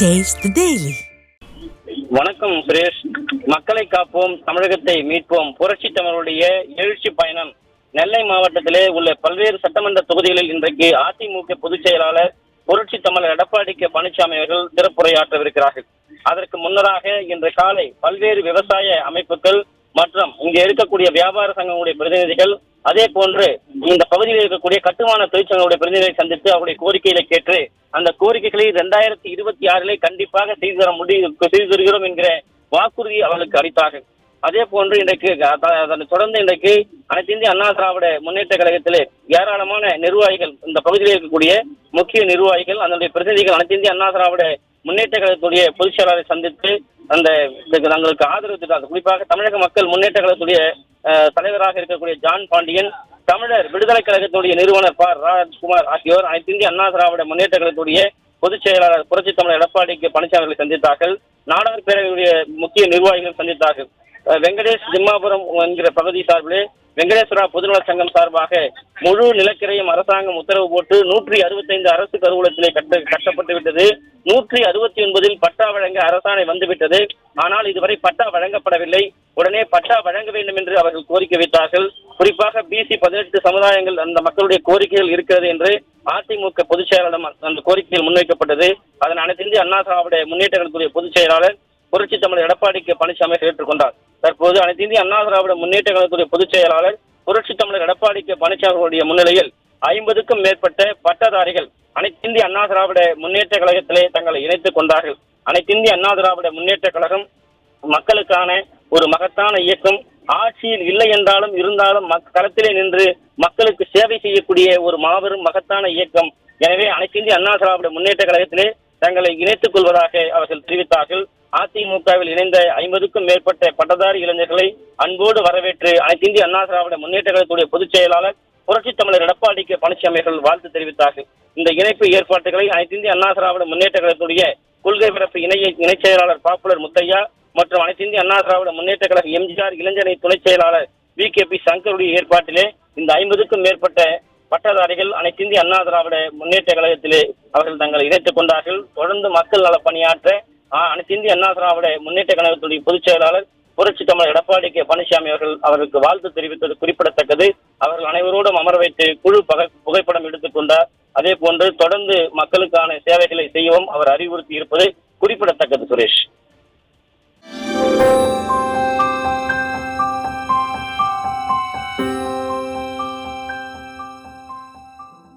Taste the Daily. வணக்கம் சுரேஷ். மக்களை காப்போம், தமிழகத்தை மீட்போம் புரட்சி தமிழுடைய எழுச்சி பயணம் நெல்லை மாவட்டத்திலே உள்ள பல்வேறு சட்டமன்ற தொகுதிகளில் இன்றைக்கு அதிமுக பொதுச் செயலாளர் புரட்சி தமிழர் எடப்பாடி கே பழனிசாமி அவர்கள் சிறப்புரையாற்றவிருக்கிறார்கள். அதற்கு முன்னதாக இன்று காலை பல்வேறு விவசாய அமைப்புகள் மற்றும் இங்கே இருக்கக்கூடிய வியாபார சங்கங்களுடைய பிரதிநிதிகள், அதே போன்று இந்த பகுதியில் இருக்கக்கூடிய கட்டுமான தொழிற்சங்களுடைய பிரதிநிதிகளை சந்தித்து அவருடைய கோரிக்கைகளை கேட்டு அந்த கோரிக்கைகளை 2026 கண்டிப்பாக செய்து தருகிறோம் என்கிற வாக்குறுதி அவர்களுக்கு அளித்தார்கள். அதே போன்று இன்றைக்கு அதனை தொடர்ந்து இன்றைக்கு அனைத்து இந்திய அண்ணா திராவிட முன்னேற்ற கழகத்திலே ஏராளமான நிர்வாகிகள், இந்த பகுதியில் இருக்கக்கூடிய முக்கிய நிர்வாகிகள், அதனுடைய பிரதிநிதிகள் அனைத்து இந்திய அண்ணா திராவிட முன்னேற்ற கழகத்துடைய பொதுச் செயலாளரை சந்தித்து தங்களுக்கு ஆதரவு தெரிவித்தார். குறிப்பாக தமிழக மக்கள் முன்னேற்ற கழகத்துடைய தலைவராக இருக்கக்கூடிய ஜான் பாண்டியன், தமிழர் விடுதலை கழகத்துடைய நிறுவனர் ராஜ்குமார் ஆகியோர் அனைத்து இந்திய அண்ணா திராவிட முன்னேற்ற கழகத்துடைய பொதுச் செயலாளர் புரட்சி தமிழர் எடப்பாடி கே பழனிசாமி சந்தித்தார்கள். நாடார் பேரவையுடைய முக்கிய நிர்வாகிகள் சந்தித்தார்கள். வெங்கடேஷ் திம்மாபுரம் என்கிற பகுதி சார்பிலே வெங்கடேஸ்வரா பொதுநல சங்கம் சார்பாக முழு நிலக்கரையும் அரசாங்கம் உத்தரவு போட்டு 165 அரசு கருவூலத்திலே கட்டப்பட்டு விட்டது. 169 பட்டா வழங்க அரசாணை வந்துவிட்டது. ஆனால் இதுவரை பட்டா வழங்கப்படவில்லை. உடனே பட்டா வழங்க வேண்டும் என்று அவர்கள் கோரிக்கை வைத்தார்கள். குறிப்பாக பிசி 18 சமுதாயங்கள் அந்த மக்களுடைய கோரிக்கைகள் இருக்கிறது என்று அதிமுக பொதுச் செயலாளரிடம் அந்த கோரிக்கைகள் முன்வைக்கப்பட்டது. அதன் அனைத்து இந்திய அண்ணா திராவிட முன்னேற்ற கழகத்துடைய பொதுச் செயலாளர் புரட்சி தமிழர் எடப்பாடி கே பழனிசாமி ஏற்றுக்கொண்டார். தற்போது அனைத்து இந்திய அண்ணா திராவிட முன்னேற்ற கழகத்துடைய பொதுச் செயலாளர் புரட்சி தமிழர் எடப்பாடி கே பழனிசாமியுடைய முன்னிலையில் 50க்கும் மேற்பட்ட பட்டதாரிகள் அனைத்து இந்திய அண்ணா திராவிட முன்னேற்ற கழகத்திலே தங்களை இணைத்துக் கொண்டார்கள். அனைத்து இந்திய அண்ணா திராவிட முன்னேற்ற கழகம் மக்களுக்கான ஒரு மகத்தான இயக்கம். ஆட்சியில் இல்லை என்றாலும் இருந்தாலும் களத்திலே நின்று மக்களுக்கு சேவை செய்யக்கூடிய ஒரு மாபெரும் மகத்தான இயக்கம். எனவே அனைத்து இந்திய அண்ணா திராவிட முன்னேற்ற கழகத்திலே தங்களை இணைத்துக் கொள்வதாக அவர்கள் தெரிவித்தார்கள். அதிமுகவில் இணைந்த 50க்கும் மேற்பட்ட பட்டதாரி இளைஞர்களை அன்போடு வரவேற்று அனைத்து இந்திய அண்ணா திராவிட முன்னேற்ற கழகத்துடைய பொதுச் செயலாளர் புரட்சி தமிழர் எடப்பாடி கே பழனிசாமி வாழ்த்து தெரிவித்தார்கள். இந்த இணைப்பு ஏற்பாட்டுகளை அனைத்து இந்திய அண்ணா திராவிட முன்னேற்ற கழகத்துடைய கொள்கை பரப்பு இணைச் செயலாளர் பாப்புலர் முத்தையா மற்றும் அனைத்து இந்திய அண்ணா திராவிட முன்னேற்ற கழக எம்ஜிஆர் இளைஞரணி துணை செயலாளர் VKP சங்கருடைய ஏற்பாட்டிலே இந்த 50க்கும் மேற்பட்ட பட்டதாரிகள் அனைத்து இந்திய அண்ணா திராவிட முன்னேற்ற கழகத்திலே அவர்கள் தங்களை இணைத்துக் கொண்டார்கள். தொடர்ந்து மக்கள் நல பணியாற்ற அனைத்து இந்திய அண்ணா திராவிட முன்னேற்ற கழகத்துடைய பொதுச் செயலாளர் புரட்சி தமிழர் எடப்பாடி கே பழனிசாமி அவருக்கு வாழ்த்து தெரிவித்தது குறிப்பிடத்தக்கது. அவர்கள் அனைவரோடும் அமர வைத்து குழு புகைப்படம் எடுத்துக் கொண்டார். அதே போன்று தொடர்ந்து மக்களுக்கான சேவைகளை செய்யவும் அவர் அறிவுறுத்தி இருப்பது குறிப்பிடத்தக்கது. சுரேஷ்.